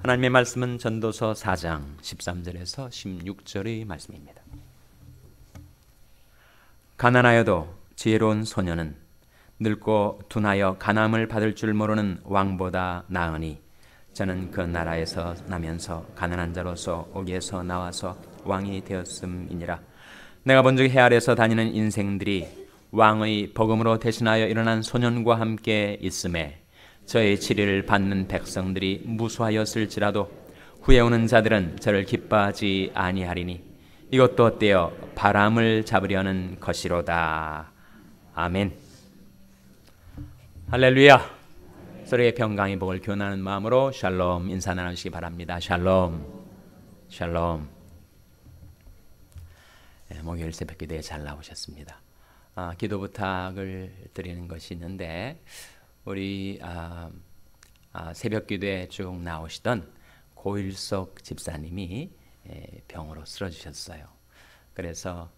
하나님의 말씀은 전도서 4장 13절에서 16절의 말씀입니다. 가난하여도 지혜로운 소년은 늙고 둔하여 간암을 받을 줄 모르는 왕보다 나으니 저는 그 나라에서 나면서 가난한 자로서 옥에서 나와서 왕이 되었음이니라. 내가 본즉 해 아래서 다니는 인생들이 왕의 복음으로 대신하여 일어난 소년과 함께 있음에 저의 치리를 받는 백성들이 무수하였을지라도 후에 오는 자들은 저를 기뻐하지 아니하리니 이것도 어때요? 바람을 잡으려는 것이로다. 아멘. 할렐루야. 서로의 평강의 복을 교훈하는 마음으로 샬롬 인사 나누시기 바랍니다. 샬롬. 샬롬. 목요일 새벽 기도에 잘 나오셨습니다. 기도 부탁을 드리는 것이 있는데 우리 새벽 기도에 쭉 나오시던 고일석 집사님이 병으로 쓰러지셨어요. 그래서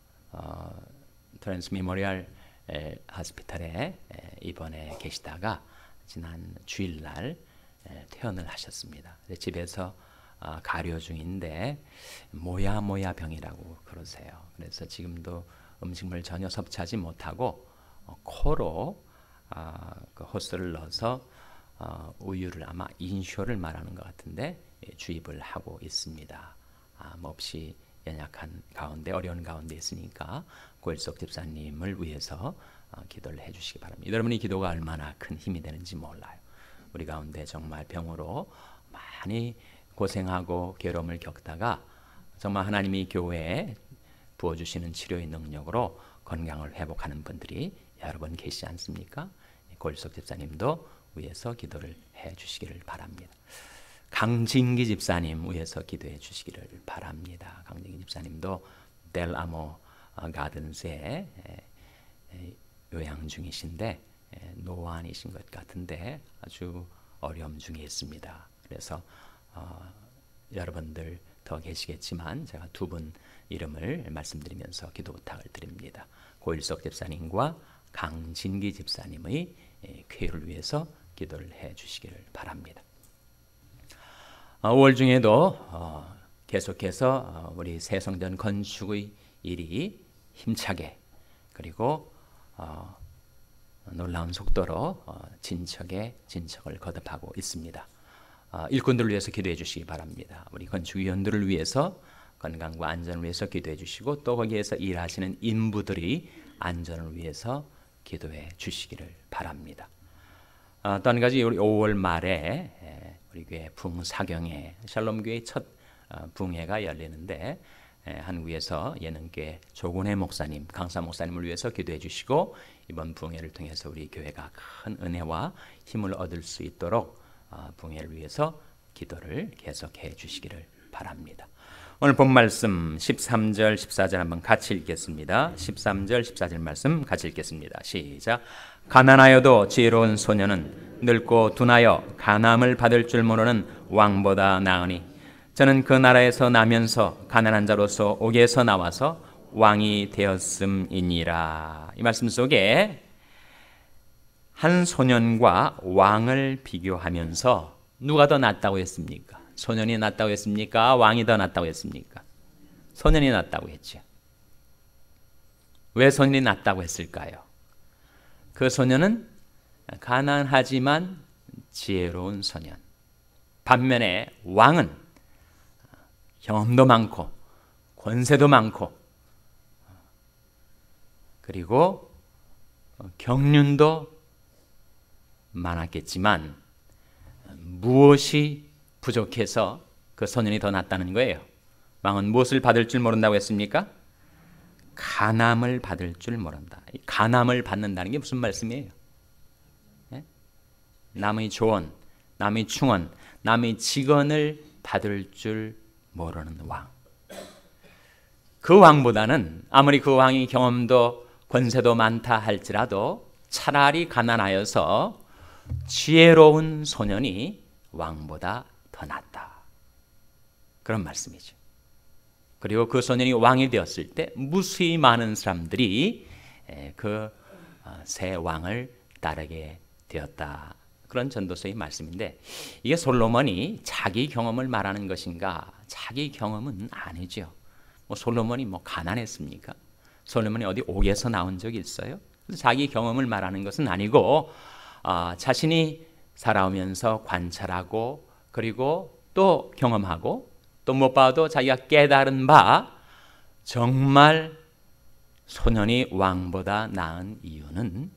트랜스 메모리얼 하스피탈에 입원해 계시다가 지난 주일날 퇴원을 하셨습니다. 집에서 가료 중인데 모야 병이라고 그러세요. 그래서 지금도 음식물 전혀 섭취하지 못하고 코로 그 호스를 넣어서 우유를 아마 인쇼를 말하는 것 같은데 주입을 하고 있습니다. 몹시 연약한 가운데 어려운 가운데 있으니까 고일석 집사님을 위해서 기도를 해주시기 바랍니다. 여러분이 기도가 얼마나 큰 힘이 되는지 몰라요. 우리 가운데 정말 병으로 많이 고생하고 괴로움을 겪다가 정말 하나님이 교회에 부어주시는 치료의 능력으로 건강을 회복하는 분들이 여러 분 계시지 않습니까? 고일석 집사님도 위해서 기도를 해주시기를 바랍니다. 강진기 집사님 위해서 기도해 주시기를 바랍니다. 강진기 집사님도 델아모 가든스에 요양 중이신데 노안이신 것 같은데 아주 어려움 중에 있습니다. 그래서 여러분들 더 계시겠지만 제가 두 분 이름을 말씀드리면서 기도 부탁을 드립니다. 고일석 집사님과 강진기 집사님의 쾌유를 위해서 기도를 해 주시기를 바랍니다. 5월 중에도 계속해서 우리 새 성전 건축의 일이 힘차게 그리고 놀라운 속도로 진척을 거듭하고 있습니다. 일꾼들을 위해서 기도해 주시기 바랍니다. 우리 건축위원들을 위해서 건강과 안전을 위해서 기도해 주시고 또 거기에서 일하시는 인부들이 안전을 위해서 기도해 주시기를 바랍니다. 또 한 가지 우리 5월 말에 우리 교회 붕사경회 샬롬교회 첫 붕회가 열리는데 한국에서 예능교회 조근혜 목사님, 강사 목사님을 위해서 기도해 주시고 이번 붕회를 통해서 우리 교회가 큰 은혜와 힘을 얻을 수 있도록 붕회를 위해서 기도를 계속해 주시기를 바랍니다. 오늘 본 말씀 13절 14절 한번 같이 읽겠습니다. 13절 14절 말씀 같이 읽겠습니다. 시작. 가난하여도 지혜로운 소년은 늙고 둔하여 간암을 받을 줄 모르는 왕보다 나으니 저는 그 나라에서 나면서 가난한 자로서 옥에서 나와서 왕이 되었음이니라. 이 말씀 속에 한 소년과 왕을 비교하면서 누가 더 낫다고 했습니까? 소년이 낫다고 했습니까? 왕이 더 낫다고 했습니까? 소년이 낫다고 했죠. 왜 소년이 낫다고 했을까요? 그 소년은 가난하지만 지혜로운 소년. 반면에 왕은 경험도 많고 권세도 많고 그리고 경륜도 많았겠지만 무엇이 부족해서 그 소년이 더 낫다는 거예요. 왕은 무엇을 받을 줄 모른다고 했습니까? 간암을 받을 줄 모른다. 간암을 받는다는 게 무슨 말씀이에요? 남의 조언, 남의 충언, 남의 직언을 받을 줄 모르는 왕. 그 왕보다는 아무리 그 왕이 경험도 권세도 많다 할지라도 차라리 가난하여서 지혜로운 소년이 왕보다 더 낫다. 그런 말씀이죠. 그리고 그 소년이 왕이 되었을 때 무수히 많은 사람들이 그 새 왕을 따르게 되었다. 그런 전도서의 말씀인데 이게 솔로몬이 자기 경험을 말하는 것인가? 자기 경험은 아니죠. 솔로몬이 가난했습니까? 솔로몬이 어디 옥에서 나온 적이 있어요? 그래서 자기 경험을 말하는 것은 아니고 자신이 살아오면서 관찰하고 그리고 또 경험하고 또 무엇보다도 자기가 깨달은 바 정말 소년이 왕보다 나은 이유는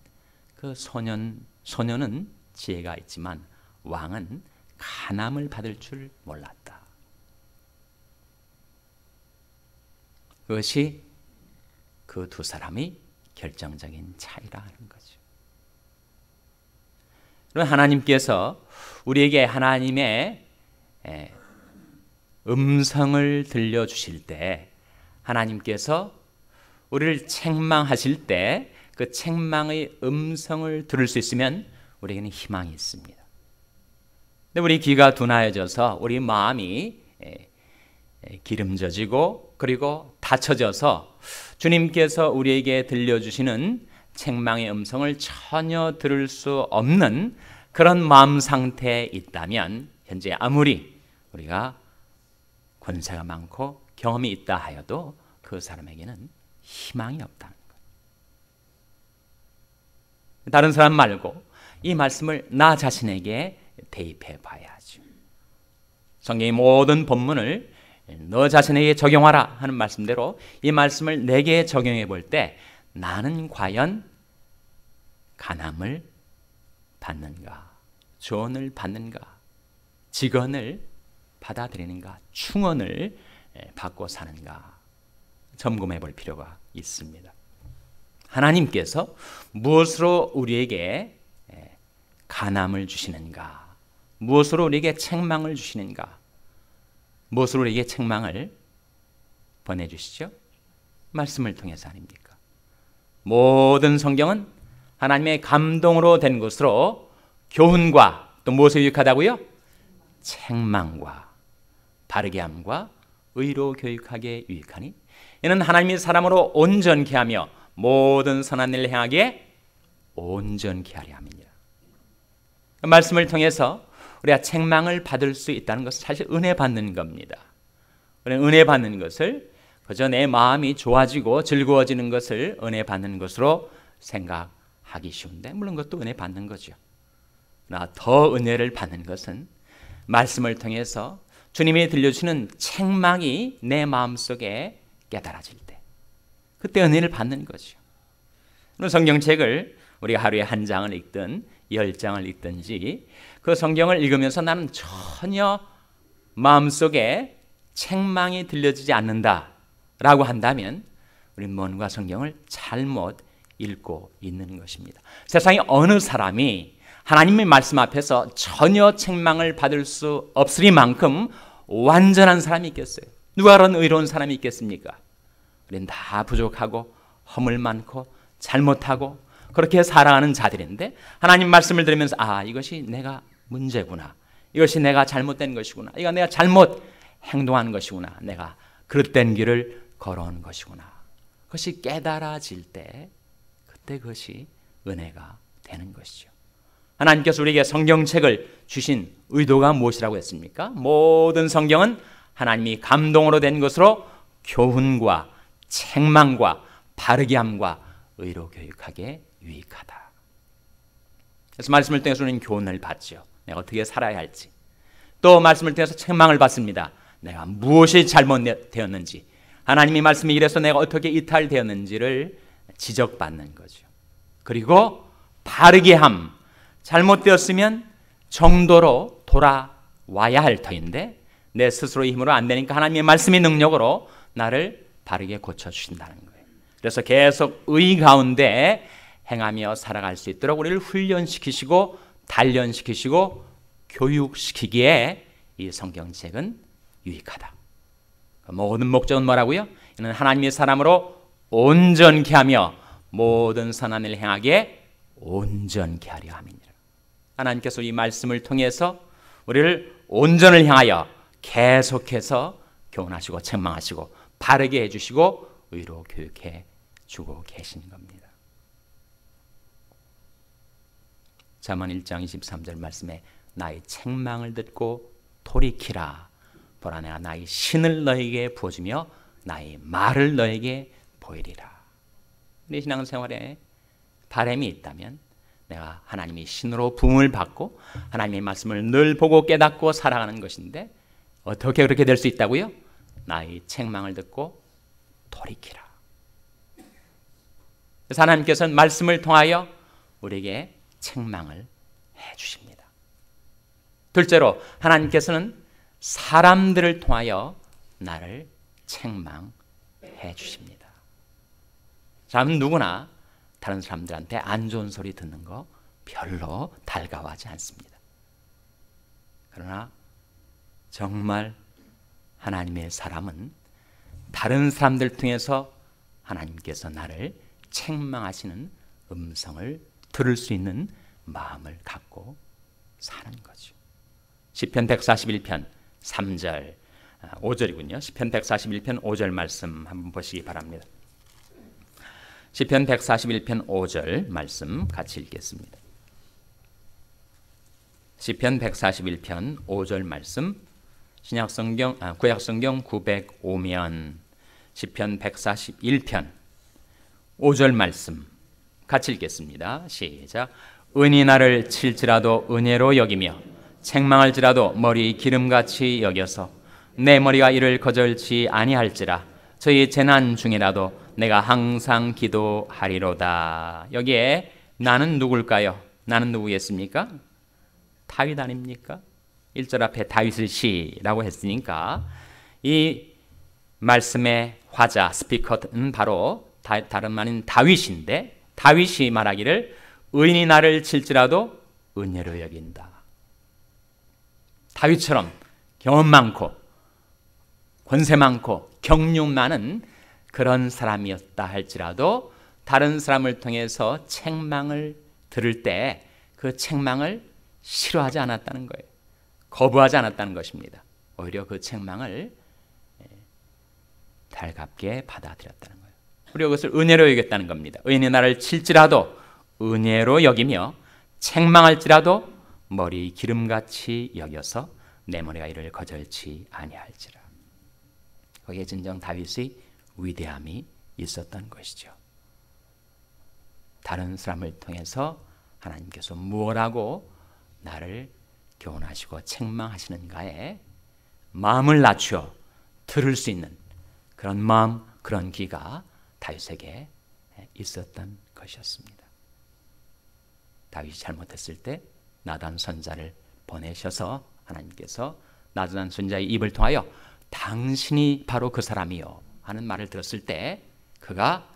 그 소년은 지혜가 있지만 왕은 간암을 받을 줄 몰랐다. 그것이 그 두 사람이 결정적인 차이라 하는 거죠. 그럼 하나님께서 우리에게 하나님의 음성을 들려주실 때 하나님께서 우리를 책망하실 때 그 책망의 음성을 들을 수 있으면 우리에게는 희망이 있습니다. 근데 우리 귀가 둔하여져서 우리 마음이 기름져지고 그리고 닫혀져서 주님께서 우리에게 들려주시는 책망의 음성을 전혀 들을 수 없는 그런 마음 상태에 있다면 현재 아무리 우리가 권세가 많고 경험이 있다 하여도 그 사람에게는 희망이 없다는 거예요. 다른 사람 말고 이 말씀을 나 자신에게 대입해 봐야죠. 성경의 모든 본문을 너 자신에게 적용하라 하는 말씀대로 이 말씀을 내게 적용해 볼 때 나는 과연 간암을 받는가, 조언을 받는가, 직언을 받아들이는가, 충언을 받고 사는가 점검해 볼 필요가 있습니다. 하나님께서 무엇으로 우리에게 간암을 주시는가, 무엇으로 우리에게 책망을 주시는가, 무엇으로 우리에게 책망을 보내주시죠? 말씀을 통해서 아닙니까? 모든 성경은 하나님의 감동으로 된 것으로 교훈과 또 무엇에 유익하다고요? 책망과 바르게 함과 의로 교육하게 유익하니 이는 하나님이 사람으로 온전케 하며 모든 선한 일을 행하게 온전케 하려 함이니라. 말씀을 통해서 우리가 책망을 받을 수 있다는 것은 사실 은혜 받는 겁니다. 은혜 받는 것을 그저 내 마음이 좋아지고 즐거워지는 것을 은혜 받는 것으로 생각하기 쉬운데 물론 그것도 은혜 받는 거죠. 그러나 더 은혜를 받는 것은 말씀을 통해서 주님이 들려주시는 책망이 내 마음속에 깨달아질 때 그때 은혜를 받는 거죠. 성경책을 우리가 하루에 한 장을 읽든 10장을 읽든지 그 성경을 읽으면서 나는 전혀 마음속에 책망이 들려지지 않는다라고 한다면 우리는 뭔가 성경을 잘못 읽고 있는 것입니다. 세상에 어느 사람이 하나님의 말씀 앞에서 전혀 책망을 받을 수 없으리만큼 완전한 사람이 있겠어요? 누가 그런 의로운 사람이 있겠습니까? 우리는 다 부족하고 허물 많고 잘못하고 그렇게 살아가는 자들인데 하나님 말씀을 들으면서 이것이 내가 문제구나, 이것이 내가 잘못된 것이구나, 이거 내가 잘못 행동한 것이구나, 내가 그릇된 길을 걸어온 것이구나, 그것이 깨달아질 때 그때 그것이 은혜가 되는 것이죠. 하나님께서 우리에게 성경책을 주신 의도가 무엇이라고 했습니까? 모든 성경은 하나님이 감동으로 된 것으로 교훈과 책망과 바르게 함과 의로 교육하게 유익하다. 그래서 말씀을 통해서 우리는 교훈을 받죠. 내가 어떻게 살아야 할지. 또 말씀을 통해서 책망을 받습니다. 내가 무엇이 잘못되었는지, 하나님의 말씀이 이래서 내가 어떻게 이탈되었는지를 지적받는 거죠. 그리고 바르게 함, 잘못되었으면 정도로 돌아와야 할 터인데 내 스스로의 힘으로 안 되니까 하나님의 말씀의 능력으로 나를 바르게 고쳐주신다는 거예요. 그래서 계속 의 가운데 행하며 살아갈 수 있도록 우리를 훈련시키시고 단련시키시고 교육시키기에 이 성경책은 유익하다. 모든 목적은 뭐라고요? 이는 하나님의 사람으로 온전케 하며 모든 선한 일을 행하게 온전케 하려 함이니라. 하나님께서 이 말씀을 통해서 우리를 온전을 향하여 계속해서 교훈하시고 책망하시고 바르게 해주시고 의로 교육해 주고 계신 겁니다. 잠언 1장 23절 말씀에 나의 책망을 듣고 돌이키라. 보라 내가 나의 신을 너에게 부어주며 나의 말을 너에게 보이리라. 내 신앙생활에 바람이 있다면 내가 하나님의 신으로 부음을 받고 하나님의 말씀을 늘 보고 깨닫고 살아가는 것인데 어떻게 그렇게 될 수 있다고요? 나의 책망을 듣고 돌이키라. 그래서 하나님께서는 말씀을 통하여 우리에게 책망을 해주십니다. 둘째로 하나님께서는 사람들을 통하여 나를 책망해 주십니다. 사람은 누구나 다른 사람들한테 안 좋은 소리 듣는 거 별로 달가워하지 않습니다. 그러나 정말 하나님의 사람은 다른 사람들 통해서 하나님께서 나를 책망하시는 음성을 들을 수 있는 마음을 갖고 사는 거죠. 시편 141편 3절 5절이군요. 시편 141편 5절 말씀 한번 보시기 바랍니다. 시편 141편 5절 말씀 같이 읽겠습니다. 시편 141편 5절 말씀 구약성경 905면 시편 141편 5절 말씀 같이 읽겠습니다. 시작. 은이 나를 칠지라도 은혜로 여기며 책망할지라도 머리 기름같이 여겨서 내 머리가 이를 거절치 아니할지라. 저희 재난 중이라도 내가 항상 기도하리로다. 여기에 나는 누굴까요? 나는 누구겠습니까? 다윗 아닙니까? 1절 앞에 다윗의 시라고 했으니까 이 말씀의 화자 스피커는 바로 다른 말인 다윗인데, 다윗이 말하기를 의인이 나를 칠지라도 은혜로 여긴다. 다윗처럼 경험 많고 권세 많고 경륜 많은 그런 사람이었다 할지라도 다른 사람을 통해서 책망을 들을 때 그 책망을 싫어하지 않았다는 거예요. 거부하지 않았다는 것입니다. 오히려 그 책망을 달갑게 받아들였다는 거예요. 우리가 그것을 은혜로 여겼다는 겁니다. 의인이 나를 칠지라도 은혜로 여기며 책망할지라도 머리 기름같이 여겨서 내 머리가 이를 거절치 아니할지라. 거기에 진정 다윗의 위대함이 있었던 것이죠. 다른 사람을 통해서 하나님께서 무엇하고 나를 교훈하시고 책망하시는가에 마음을 낮추어 들을 수 있는 그런 마음, 그런 귀가 다윗에게 있었던 것이었습니다. 다윗이 잘못했을 때 나단 선자를 보내셔서 하나님께서 나단 선자의 입을 통하여 당신이 바로 그 사람이요 하는 말을 들었을 때 그가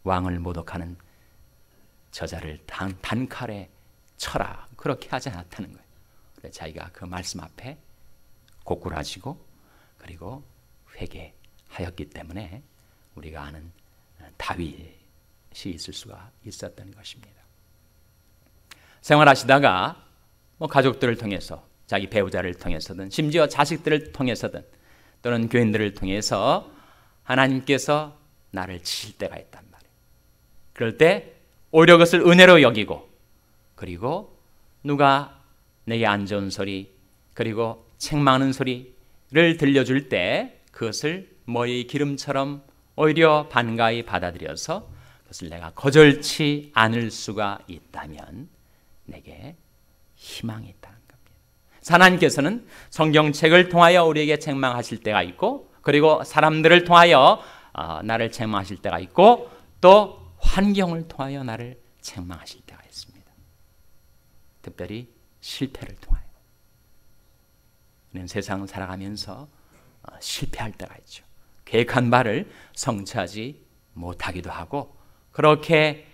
왕을 모독하는 저자를 단칼에 쳐라 그렇게 하지 않았다는 거예요. 그래서 자기가 그 말씀 앞에 고꾸라지고 그리고 회개하였기 때문에 우리가 아는 다윗이 있을 수가 있었던 것입니다. 생활하시다가 가족들을 통해서 자기 배우자를 통해서든 심지어 자식들을 통해서든 또는 교인들을 통해서 하나님께서 나를 치실 때가 있단 말이에요. 그럴 때 오히려 그것을 은혜로 여기고 그리고 누가 내게 안 좋은 소리 그리고 책망하는 소리를 들려줄 때 그것을 머리 기름처럼 오히려 반가이 받아들여서 그것을 내가 거절치 않을 수가 있다면 내게 희망이 있다는 겁니다. 하나님께서는 성경책을 통하여 우리에게 책망하실 때가 있고 그리고 사람들을 통하여 나를 책망하실 때가 있고 또 환경을 통하여 나를 책망하실 때가 있습니다. 특별히 실패를 통하여. 우리는 세상을 살아가면서 실패할 때가 있죠. 계획한 바를 성취하지 못하기도 하고 그렇게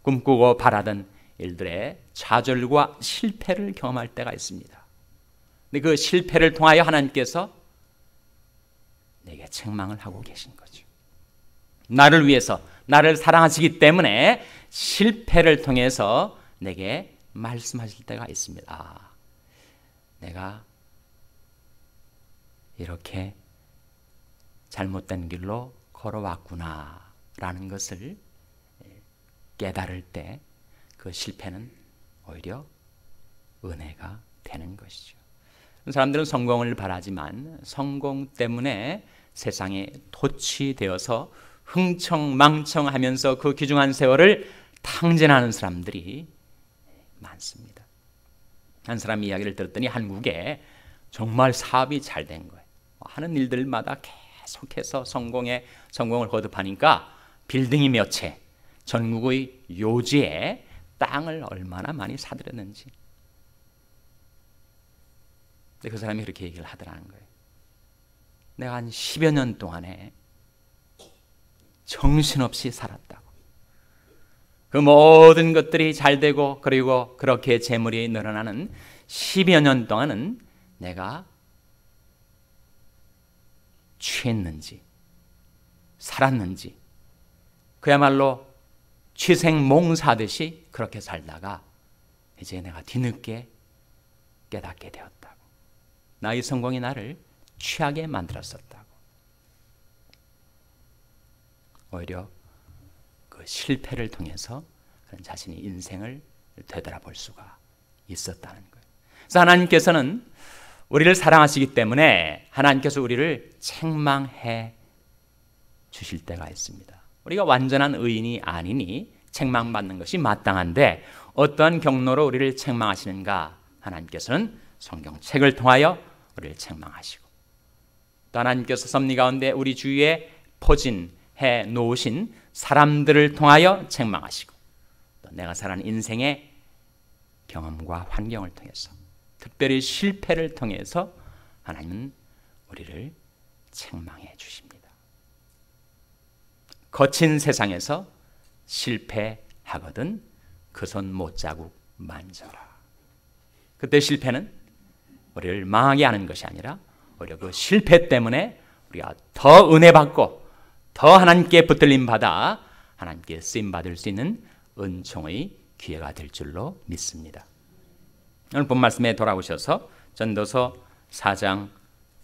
꿈꾸고 바라던 일들의 좌절과 실패를 경험할 때가 있습니다. 근데 그 실패를 통하여 하나님께서 내게 책망을 하고 계신 거죠. 나를 위해서 나를 사랑하시기 때문에 실패를 통해서 내게 말씀하실 때가 있습니다. 내가 이렇게 잘못된 길로 걸어왔구나 라는 것을 깨달을 때 그 실패는 오히려 은혜가 되는 것이죠. 사람들은 성공을 바라지만 성공 때문에 세상에 도취되어서 흥청망청하면서 그 귀중한 세월을 탕진하는 사람들이 많습니다. 한 사람 이야기를 들었더니 한국에 정말 사업이 잘 된 거예요. 하는 일들마다 계속해서 성공을 거듭하니까 빌딩이 몇 채, 전국의 요지에 땅을 얼마나 많이 사들였는지. 근데 그 사람이 그렇게 얘기를 하더라는 거예요. 내가 한 10여 년 동안에 정신없이 살았다고. 그 모든 것들이 잘 되고 그리고 그렇게 재물이 늘어나는 10여 년 동안은 내가 취했는지 살았는지 그야말로 취생몽사하듯이 그렇게 살다가 이제 내가 뒤늦게 깨닫게 되었다고. 나의 성공이 나를 취하게 만들었었다고. 오히려 그 실패를 통해서 그런 자신의 인생을 되돌아볼 수가 있었다는 거예요. 그래서 하나님께서는 우리를 사랑하시기 때문에 하나님께서 우리를 책망해 주실 때가 있습니다. 우리가 완전한 의인이 아니니 책망받는 것이 마땅한데 어떠한 경로로 우리를 책망하시는가? 하나님께서는 성경책을 통하여 우리를 책망하시고 또 하나님께서 섭리 가운데 우리 주위에 포진해 놓으신 사람들을 통하여 책망하시고 또 내가 살아가는 인생의 경험과 환경을 통해서 특별히 실패를 통해서 하나님은 우리를 책망해 주십니다. 거친 세상에서 실패하거든 그 손 못자국 만져라. 그때 실패는 우리를 망하게 하는 것이 아니라 오히려 그 실패 때문에 우리가 더 은혜 받고 더 하나님께 붙들림 받아 하나님께 쓰임 받을 수 있는 은총의 기회가 될 줄로 믿습니다. 오늘 본 말씀에 돌아오셔서 전도서 4장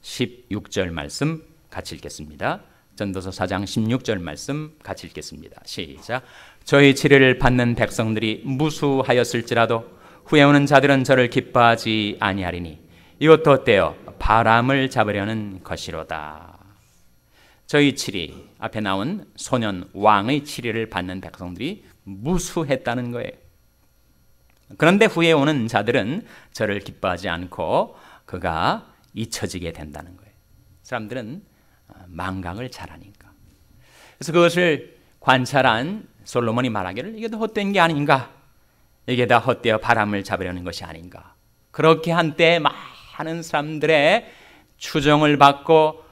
16절 말씀 같이 읽겠습니다. 전도서 4장 16절 말씀 같이 읽겠습니다. 시작. 저희 치료를 받는 백성들이 무수하였을지라도 후에 오는 자들은 저를 기뻐하지 아니하리니 이것도 어때요? 바람을 잡으려는 것이로다. 저희 치리 앞에 나온 소년 왕의 치리를 받는 백성들이 무수했다는 거예요. 그런데 후에 오는 자들은 저를 기뻐하지 않고 그가 잊혀지게 된다는 거예요. 사람들은 망각을 잘하니까. 그래서 그것을 관찰한 솔로몬이 말하기를 이게 다 헛된 게 아닌가? 이게 다 헛되어 바람을 잡으려는 것이 아닌가? 그렇게 한때 많은 사람들의 추종을 받고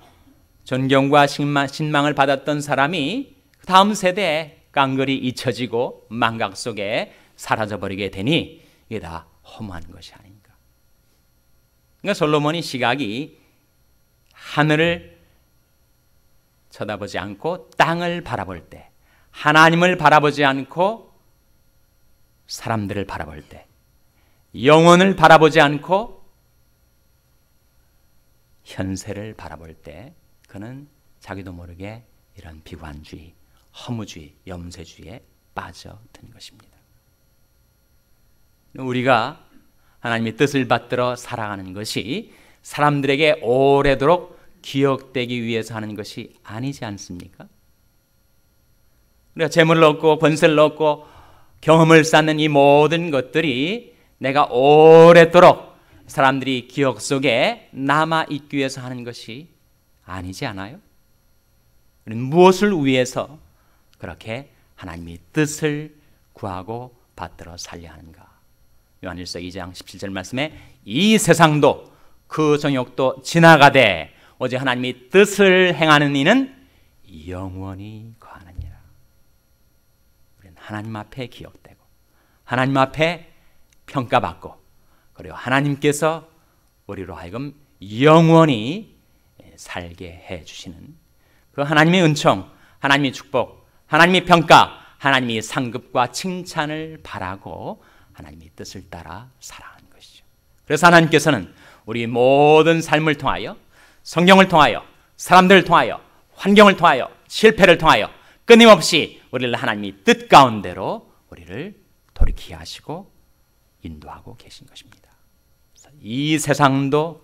존경과 신망을 받았던 사람이 다음 세대에 깡그리 잊혀지고 망각 속에 사라져버리게 되니 이게 다 허무한 것이 아닌가. 그러니까 솔로몬이 시각이 하늘을 쳐다보지 않고 땅을 바라볼 때, 하나님을 바라보지 않고 사람들을 바라볼 때, 영혼을 바라보지 않고 현세를 바라볼 때 그는 자기도 모르게 이런 비관주의, 허무주의, 염세주의에 빠져든 것입니다. 우리가 하나님의 뜻을 받들어 살아가는 것이 사람들에게 오래도록 기억되기 위해서 하는 것이 아니지 않습니까? 우리가 재물을 얻고 권세를 얻고 경험을 쌓는 이 모든 것들이 내가 오래도록 사람들이 기억 속에 남아있기 위해서 하는 것이 아니지 않아요? 우리는 무엇을 위해서 그렇게 하나님의 뜻을 구하고 받들어 살려야 하는가? 요한일서 2장 17절 말씀에 이 세상도 그 정욕도 지나가되 오직 하나님의 뜻을 행하는 이는 영원히 거하느니라. 우리는 하나님 앞에 기억되고 하나님 앞에 평가받고 그리고 하나님께서 우리로 하여금 영원히 살게 해주시는 그 하나님의 은총, 하나님의 축복, 하나님의 평가, 하나님의 상급과 칭찬을 바라고 하나님의 뜻을 따라 살아가는 것이죠. 그래서 하나님께서는 우리 모든 삶을 통하여 성경을 통하여 사람들을 통하여 환경을 통하여 실패를 통하여 끊임없이 우리를 하나님의 뜻 가운데로 우리를 돌이키게 하시고 인도하고 계신 것입니다. 이 세상도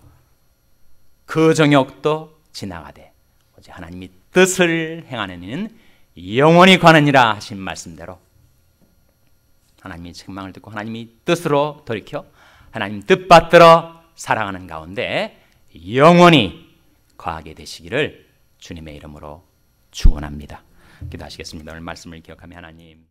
그 정욕도 지나가되 오직 하나님이 뜻을 행하는 이는 영원히 관하니라 하신 말씀대로 하나님의 책망을 듣고 하나님이 뜻으로 돌이켜 하나님 뜻받들어 살아가는 가운데 영원히 거하게 되시기를 주님의 이름으로 축원합니다. 기도하시겠습니다. 오늘 말씀을 기억하며 하나님